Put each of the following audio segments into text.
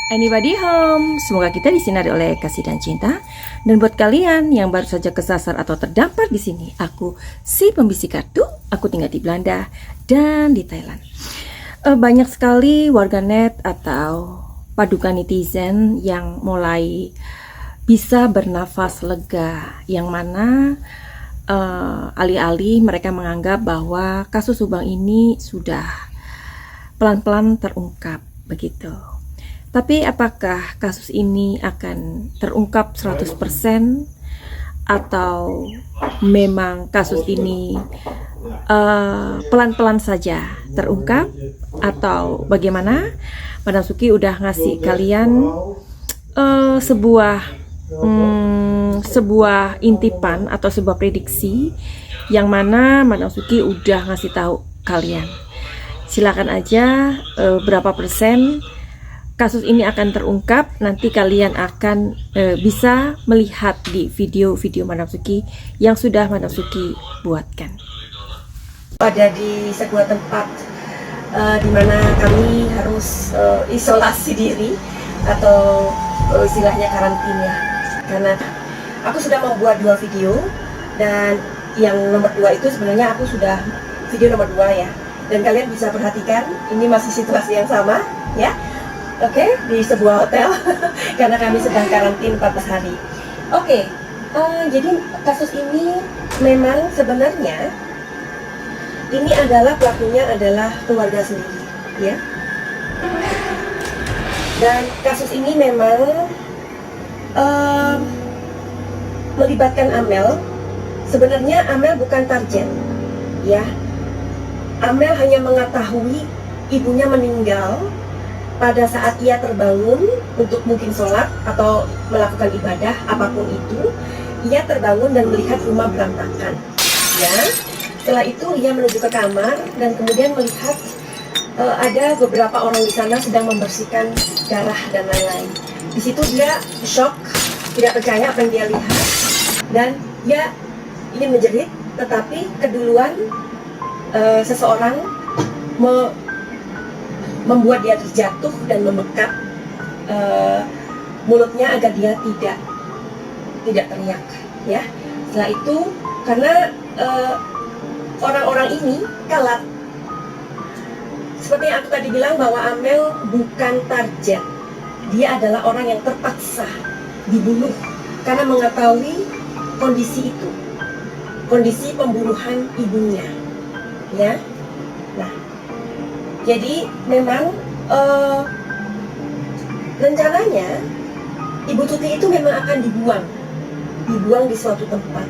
Anybody home? Semoga kita disinari oleh kasih dan cinta. Dan buat kalian yang baru saja kesasar atau terdampar di sini, aku si pembisik kartu. Aku tinggal di Belanda dan di Thailand. Banyak sekali warganet atau paduka netizen yang mulai bisa bernafas lega, yang mana alih-alih mereka menganggap bahwa kasus Subang ini sudah pelan-pelan terungkap begitu. Tapi apakah kasus ini akan terungkap 100% atau memang kasus ini pelan-pelan saja terungkap atau bagaimana? Madam Suki udah ngasih kalian sebuah intipan atau sebuah prediksi yang mana Madam Suki udah ngasih tahu kalian. Silakan aja berapa persen kasus ini akan terungkap. Nanti kalian akan bisa melihat di video-video Madam Suki yang sudah Madam Suki buatkan. Ada di sebuah tempat di mana kami harus isolasi diri atau istilahnya karantina, karena aku sudah membuat 2 video, dan yang nomor 2 itu sebenarnya aku sudah video nomor 2 ya, dan kalian bisa perhatikan ini masih situasi yang sama ya. Oke, di sebuah hotel karena kami sedang karantin 14 hari. Oke, jadi kasus ini memang sebenarnya ini adalah pelakunya adalah keluarga sendiri, ya. Dan kasus ini memang melibatkan Amel. Sebenarnya Amel bukan target, ya. Amel hanya mengetahui ibunya meninggal pada saat ia terbangun untuk mungkin sholat atau melakukan ibadah apapun itu. Ia terbangun dan melihat rumah berantakan, ya. Setelah itu ia menuju ke kamar dan kemudian melihat ada beberapa orang di sana sedang membersihkan darah dan lain-lain. Di situ dia shock, tidak percaya apa yang dia lihat, dan dia ingin menjerit, tetapi keduluan seseorang membuat dia terjatuh dan membekap mulutnya agar dia tidak teriak, ya. Setelah itu karena orang-orang ini kalat, seperti yang aku tadi bilang bahwa Amel bukan target, dia adalah orang yang terpaksa dibunuh karena mengetahui kondisi itu, kondisi pembunuhan ibunya, ya. Nah, jadi memang rencananya Ibu Tuti itu memang akan dibuang di suatu tempat,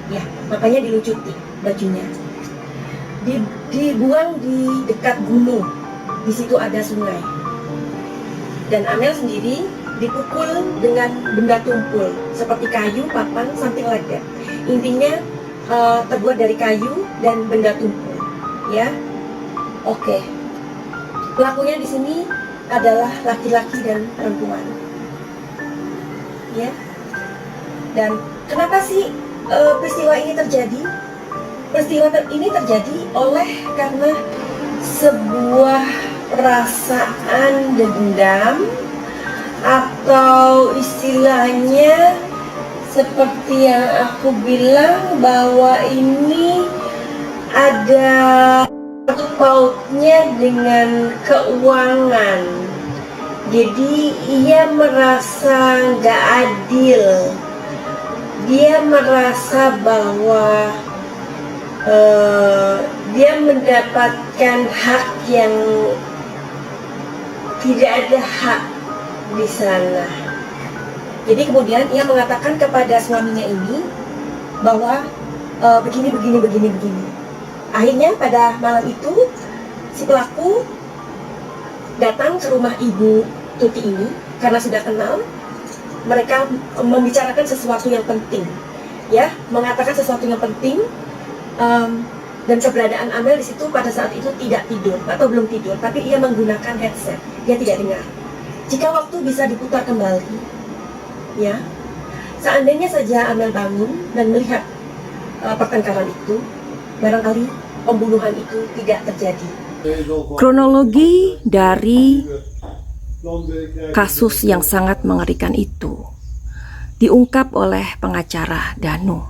ya. Makanya dilucuti bajunya, dibuang di dekat gunung. Di situ ada sungai, dan Amel sendiri dipukul dengan benda tumpul seperti kayu, papan, something like that. Intinya terbuat dari kayu dan benda tumpul, ya. Oke. Pelakunya di sini adalah laki-laki dan perempuan, ya. Dan kenapa sih peristiwa ini terjadi? Peristiwa ini terjadi karena sebuah perasaan dendam, atau istilahnya seperti yang aku bilang bahwa ini ada pautnya dengan keuangan. Jadi ia merasa nggak adil, dia merasa bahwa dia mendapatkan hak yang tidak ada hak di sana. Jadi kemudian ia mengatakan kepada suaminya ini bahwa begini. Akhirnya pada malam itu si pelaku datang ke rumah Ibu Tuti ini karena sudah kenal. Mereka membicarakan sesuatu yang penting, ya, mengatakan sesuatu yang penting, dan keberadaan Amel di situ pada saat itu tidak tidur atau belum tidur, tapi ia menggunakan headset, dia tidak dengar. Jika waktu bisa diputar kembali, ya, seandainya saja Amel bangun dan melihat pertengkaran itu, barangkali pembunuhan itu tidak terjadi. Kronologi dari kasus yang sangat mengerikan itu diungkap oleh pengacara Danu,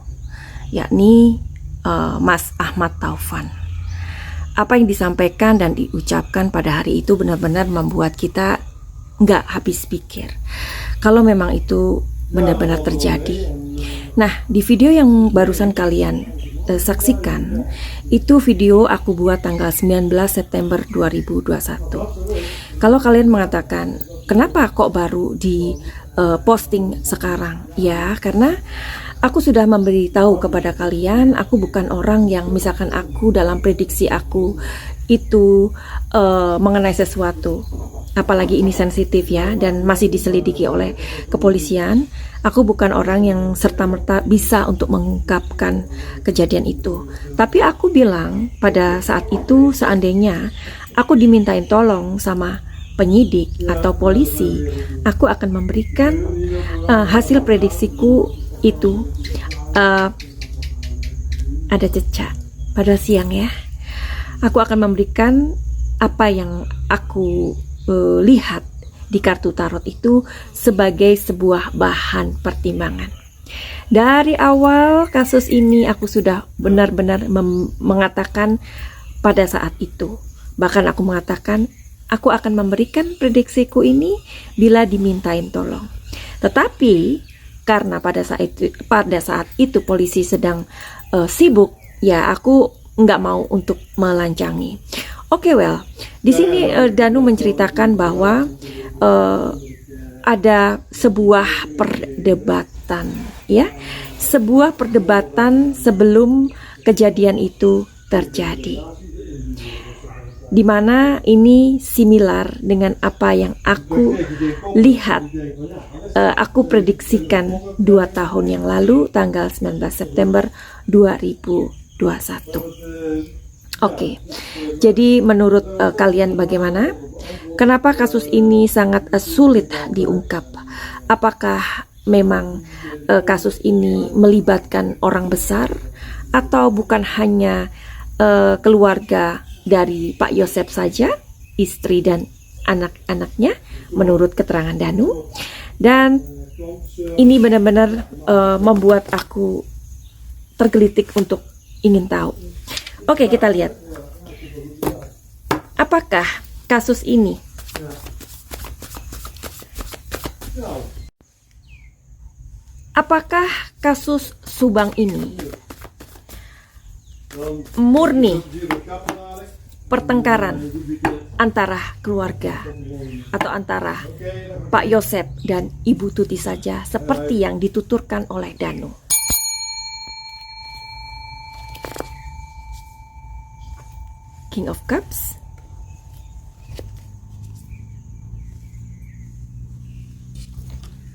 yakni Mas Ahmad Taufan. Apa yang disampaikan dan diucapkan pada hari itu benar-benar membuat kita nggak habis pikir kalau memang itu benar-benar terjadi. Nah, di video yang barusan kalian saksikan, itu video aku buat tanggal 19 September 2021. Kalau kalian mengatakan, kenapa kok baru di posting sekarang? Ya, karena aku sudah memberitahu kepada kalian, aku bukan orang yang misalkan aku dalam prediksi aku itu mengenai sesuatu, apalagi ini sensitif ya dan masih diselidiki oleh kepolisian. Aku bukan orang yang serta-merta bisa untuk mengungkapkan kejadian itu. Tapi aku bilang pada saat itu seandainya aku dimintain tolong sama penyidik atau polisi, aku akan memberikan hasil prediksiku itu ada cecak pada siang ya. Aku akan memberikan apa yang aku lihat di kartu tarot itu sebagai sebuah bahan pertimbangan. Dari awal kasus ini aku sudah benar-benar mengatakan pada saat itu. Bahkan aku mengatakan aku akan memberikan prediksiku ini bila dimintain tolong. Tetapi karena pada saat itu polisi sedang sibuk, ya aku nggak mau untuk melancangi. Oke, di sini Danu menceritakan bahwa ada sebuah perdebatan, ya, sebuah perdebatan sebelum kejadian itu terjadi, di mana ini similar dengan apa yang aku lihat, aku prediksikan 2 tahun yang lalu, tanggal 19 September 2021. Oke, jadi menurut kalian bagaimana? Kenapa kasus ini sangat sulit diungkap? Apakah memang kasus ini melibatkan orang besar atau bukan hanya keluarga dari Pak Yosep saja, istri dan anak-anaknya menurut keterangan Danu? Dan ini benar-benar membuat aku tergelitik untuk ingin tahu. Oke, kita lihat. Apakah kasus ini Subang ini murni pertengkaran antara keluarga atau antara Pak Yosep dan Ibu Tuti saja seperti yang dituturkan oleh Danu? King of Cups,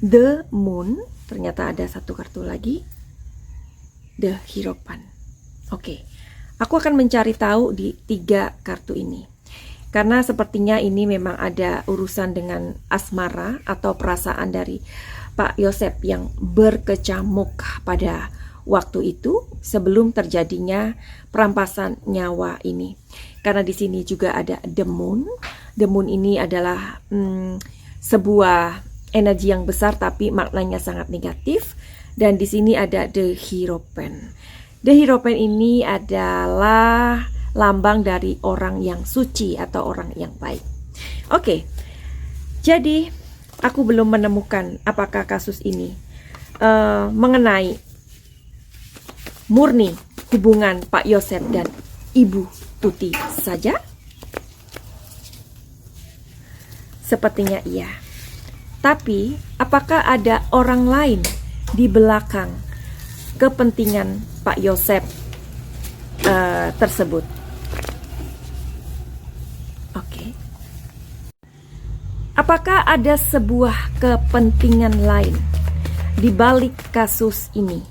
The Moon, ternyata ada satu kartu lagi, The Hierophant. Oke, aku akan mencari tahu di 3 kartu ini, karena sepertinya ini memang ada urusan dengan asmara atau perasaan dari Pak Yosep yang berkecamuk pada waktu itu sebelum terjadinya perampasan nyawa ini. Karena di sini juga ada The Moon. The Moon ini adalah sebuah energi yang besar tapi maknanya sangat negatif. Dan di sini ada The Hierophant. The Hierophant ini adalah lambang dari orang yang suci atau orang yang baik. Oke, jadi aku belum menemukan apakah kasus ini mengenai murni hubungan Pak Yosep dan Ibu Tuti saja. Sepertinya iya. Tapi apakah ada orang lain di belakang kepentingan Pak Yosep tersebut? Oke. Apakah ada sebuah kepentingan lain di balik kasus ini?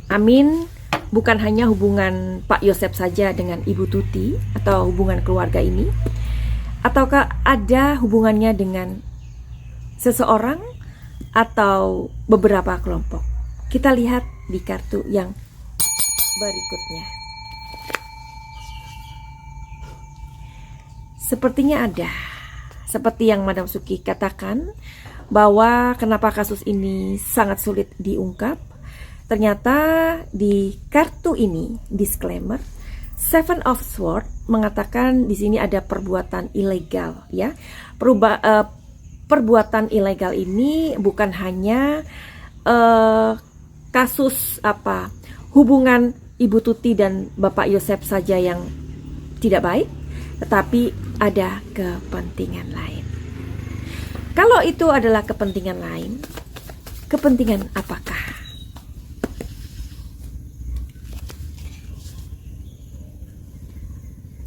Amin. Bukan hanya hubungan Pak Yosep saja dengan Ibu Tuti atau hubungan keluarga ini, ataukah ada hubungannya dengan seseorang atau beberapa kelompok? Kita lihat di kartu yang berikutnya. Sepertinya ada seperti yang Madam Suki katakan, bahwa kenapa kasus ini sangat sulit diungkap. Ternyata di kartu ini, disclaimer, Seven of Swords mengatakan di sini ada perbuatan ilegal, ya. Perbuatan ilegal ini bukan hanya kasus hubungan Ibu Tuti dan Bapak Yosef saja yang tidak baik, tetapi ada kepentingan lain. Kalau itu adalah kepentingan lain, kepentingan apakah?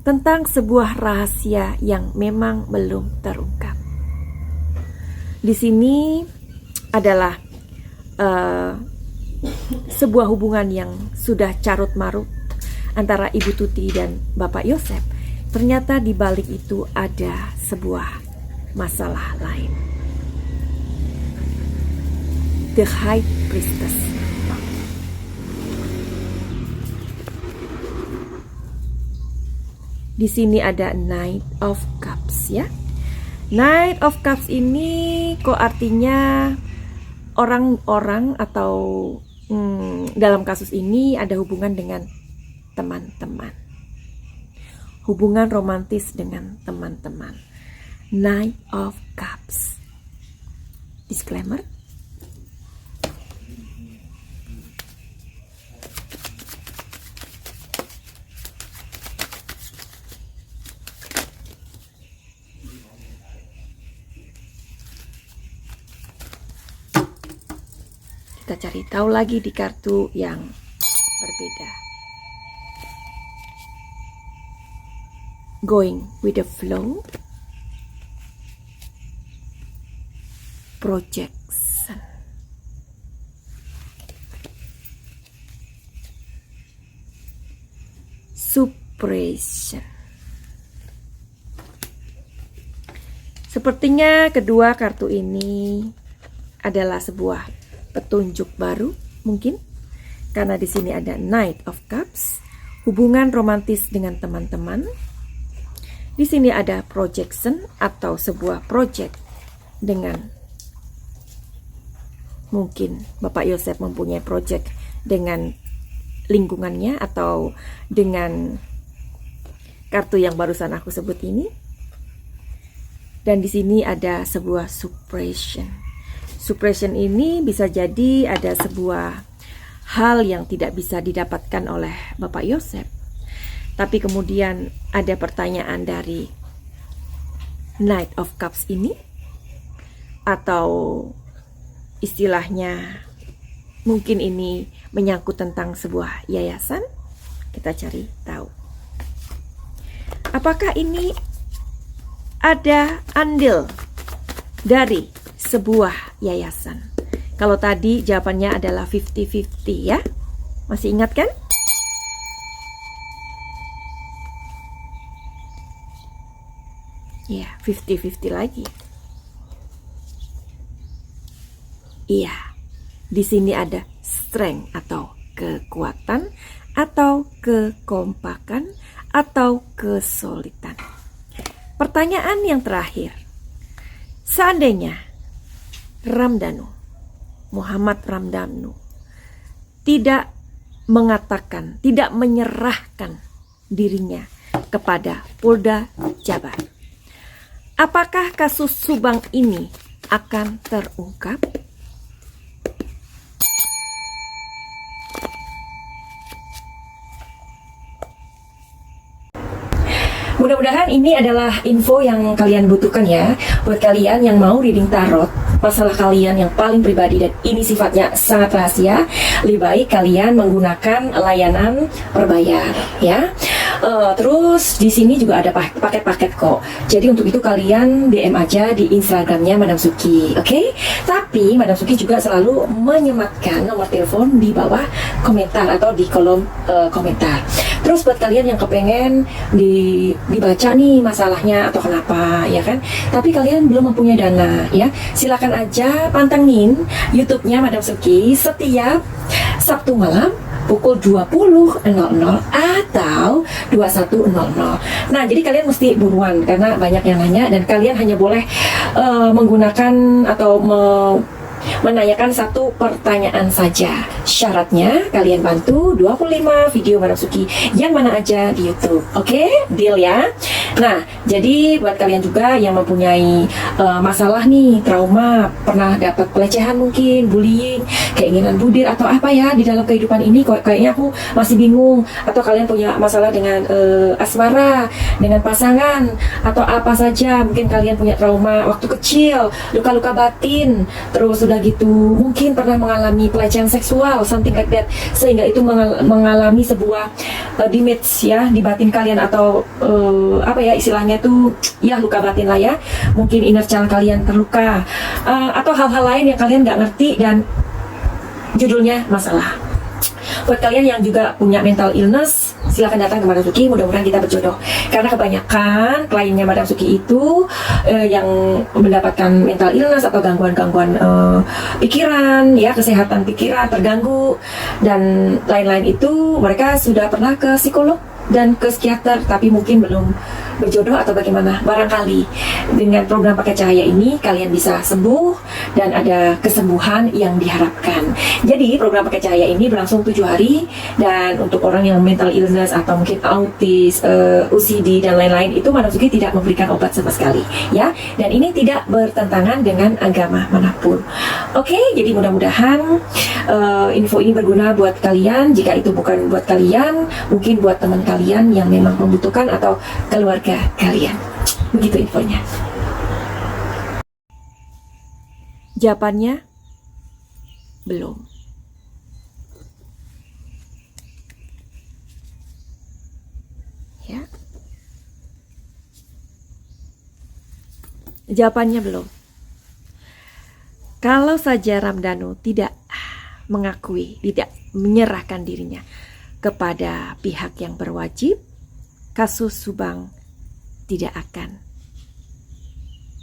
Tentang sebuah rahasia yang memang belum terungkap. Di sini adalah sebuah hubungan yang sudah carut marut antara Ibu Tuti dan Bapak Yosef. Ternyata di balik itu ada sebuah masalah lain. The High Priestess. Di sini ada Knight of Cups, ya. Knight of Cups ini kok artinya orang-orang atau dalam kasus ini ada hubungan dengan teman-teman. Hubungan romantis dengan teman-teman. Knight of Cups. Disclaimer. Kita cari tahu lagi di kartu yang berbeda. Going with the flow. Projection. Suppression. Sepertinya kedua kartu ini adalah sebuah petunjuk baru, mungkin karena di sini ada Knight of Cups, hubungan romantis dengan teman-teman. Di sini ada projection atau sebuah project dengan mungkin Bapak Yosef mempunyai project dengan lingkungannya atau dengan kartu yang barusan aku sebut ini. Dan di sini ada sebuah suppression. Suppression ini bisa jadi ada sebuah hal yang tidak bisa didapatkan oleh Bapak Yosef. Tapi kemudian ada pertanyaan dari Knight of Cups ini, atau istilahnya mungkin ini menyangkut tentang sebuah yayasan. Kita cari tahu. Apakah ini ada andil dari sebuah yayasan? Kalau tadi jawabannya adalah 50-50, ya. Masih ingat kan? Ya, 50-50 lagi. Iya. Di sini ada strength atau kekuatan atau kekompakan atau kesolidan. Pertanyaan yang terakhir. Seandainya Muhammad Ramdhanu tidak mengatakan, tidak menyerahkan dirinya kepada Polda Jabar, apakah kasus Subang ini akan terungkap? Mudah-mudahan ini adalah info yang kalian butuhkan, ya. Buat kalian yang mau reading tarot, masalah kalian yang paling pribadi dan ini sifatnya sangat rahasia, lebih baik kalian menggunakan layanan berbayar, ya. Terus di sini juga ada paket-paket kok. Jadi untuk itu kalian DM aja di Instagramnya Madam Suki, oke? Tapi Madam Suki juga selalu menyematkan nomor telepon di bawah komentar atau di kolom komentar. Terus buat kalian yang kepengen dibaca nih masalahnya atau kenapa, ya kan? Tapi kalian belum mempunyai dana, ya. Silakan aja pantengin YouTube-nya Madam Suki setiap Sabtu malam pukul 20.00 atau 2100. Nah, jadi kalian mesti buruan karena banyak yang nanya, dan kalian hanya boleh menggunakan atau menanyakan satu pertanyaan saja. Syaratnya kalian bantu 25 video Madam Suki yang mana aja di YouTube. Oke? Deal ya. Nah, jadi buat kalian juga yang mempunyai masalah nih, trauma, pernah dapat pelecehan mungkin, bullying, keinginan budir atau apa ya di dalam kehidupan ini, kayaknya aku masih bingung, atau kalian punya masalah dengan asmara, dengan pasangan, atau apa saja, mungkin kalian punya trauma waktu kecil, luka-luka batin, terus sudah gitu mungkin pernah mengalami pelecehan seksual, something like that, sehingga itu mengalami sebuah damage ya di batin kalian, atau apa ya istilahnya tuh ya luka batin lah ya, mungkin inner child kalian terluka, atau hal-hal lain yang kalian nggak ngerti dan judulnya masalah. Buat kalian yang juga punya mental illness, silahkan datang ke Madam Suki, mudah-mudahan kita berjodoh. Karena kebanyakan kliennya Madam Suki itu yang mendapatkan mental illness atau gangguan-gangguan pikiran, ya kesehatan pikiran terganggu dan lain-lain itu, mereka sudah pernah ke psikolog dan ke psikiater, tapi mungkin belum berjodoh atau bagaimana. Barangkali dengan program pakai cahaya ini kalian bisa sembuh dan ada kesembuhan yang diharapkan. Jadi program pakai cahaya ini berlangsung 7 hari, dan untuk orang yang mental illness atau mungkin autis, OCD dan lain-lain itu Madam Suki tidak memberikan obat sama sekali ya, dan ini tidak bertentangan dengan agama manapun. Oke, jadi mudah-mudahan info ini berguna buat kalian. Jika itu bukan buat kalian, mungkin buat teman kalian yang memang membutuhkan atau keluarga kalian. Begitu infonya. Jawabannya belum. Ya. Jawabannya belum. Kalau saja Ramdhanu tidak mengakui, tidak menyerahkan dirinya kepada pihak yang berwajib, kasus Subang tidak akan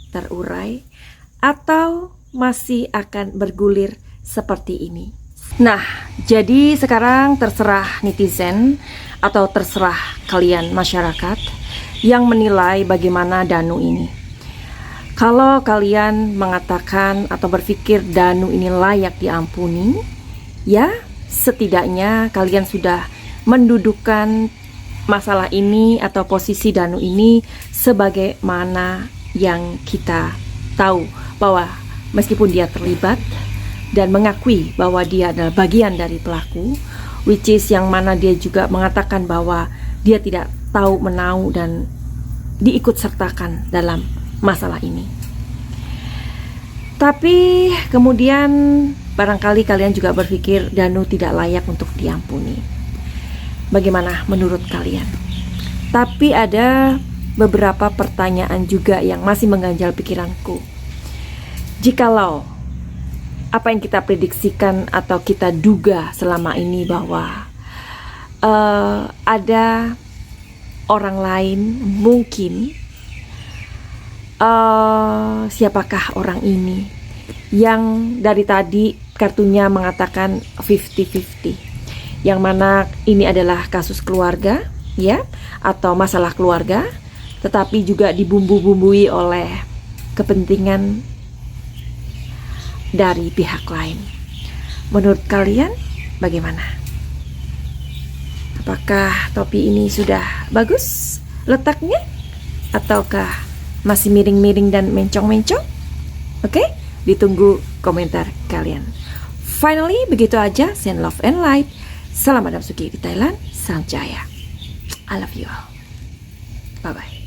terurai atau masih akan bergulir seperti ini. Nah, jadi sekarang terserah netizen atau terserah kalian masyarakat yang menilai bagaimana Danu ini. Kalau kalian mengatakan atau berpikir Danu ini layak diampuni, ya setidaknya kalian sudah mendudukan masalah ini atau posisi Danu ini sebagaimana yang kita tahu, bahwa meskipun dia terlibat dan mengakui bahwa dia adalah bagian dari pelaku, which is yang mana dia juga mengatakan bahwa dia tidak tahu menau dan diikut sertakan dalam masalah ini. Tapi kemudian barangkali kalian juga berpikir Danu tidak layak untuk diampuni. Bagaimana menurut kalian? Tapi ada beberapa pertanyaan juga yang masih mengganjal pikiranku. Jikalau apa yang kita prediksikan atau kita duga selama ini bahwa ada orang lain, mungkin siapakah orang ini yang dari tadi kartunya mengatakan 50-50, yang mana ini adalah kasus keluarga ya, atau masalah keluarga, tetapi juga dibumbu-bumbui oleh kepentingan dari pihak lain. Menurut kalian bagaimana? Apakah topi ini sudah bagus letaknya, ataukah masih miring-miring dan mencong-mencong? Oke, ditunggu komentar kalian. Finally, begitu aja. Send love and light. Salam Madam Suki di Thailand. Salam Jaya. I love you all. Bye-bye.